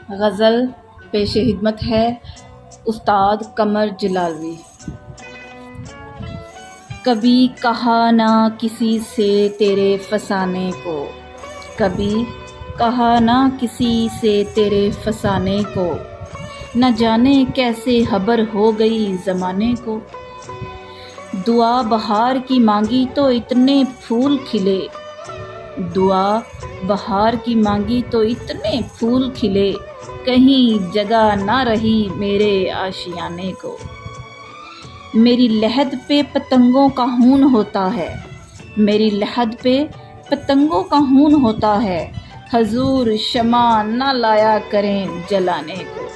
غزل پیش خدمت ہے استاد قمر جلالوی۔ کبھی کہا نہ کسی سے تیرے فسانے کو، کبھی کہا نہ کسی سے تیرے فسانے کو، نہ جانے کیسے خبر ہو گئی زمانے کو۔ دعا بہار کی مانگی تو اتنے پھول کھلے، دعا بہار کی مانگی تو اتنے پھول کھلے، کہیں جگہ نہ رہی میرے آشیانے کو۔ میری لحد پہ پتنگوں کا خون ہوتا ہے، میری لحد پہ پتنگوں کا خون ہوتا ہے، حضور شمع نہ لایا کریں جلانے کو۔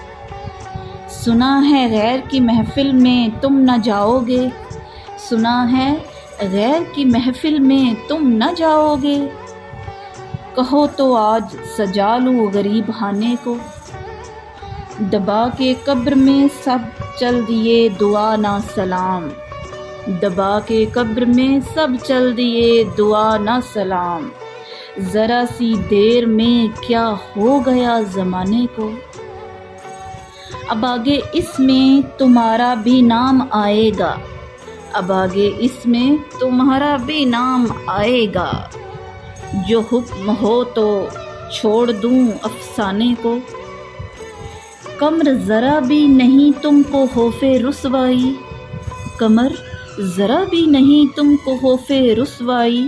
سنا ہے غیر کی محفل میں تم نہ جاؤ گے، سنا ہے غیر کی محفل میں تم نہ جاؤ گے، کہو تو آج سجا لوں غریب خانے کو۔ دبا کے قبر میں سب چل دیے دعا نہ سلام، دبا کے قبر میں سب چل دیے دعا نہ سلام، ذرا سی دیر میں کیا ہو گیا زمانے کو۔ اب آگے اس میں تمہارا بھی نام آئے گا، اب آگے اس میں تمہارا بھی نام آئے گا، جو حکم ہو تو چھوڑ دوں افسانے کو۔ قمر ذرا بھی نہیں تم کو خوف رسوائی، قمر ذرا بھی نہیں تم کو خوف رسوائی،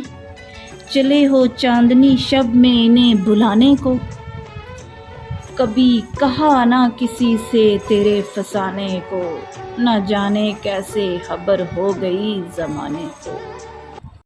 چلے ہو چاندنی شب میں انہیں بلانے کو۔ کبھی کہا نہ کسی سے تیرے فسانے کو، نہ جانے کیسے خبر ہو گئی زمانے کو۔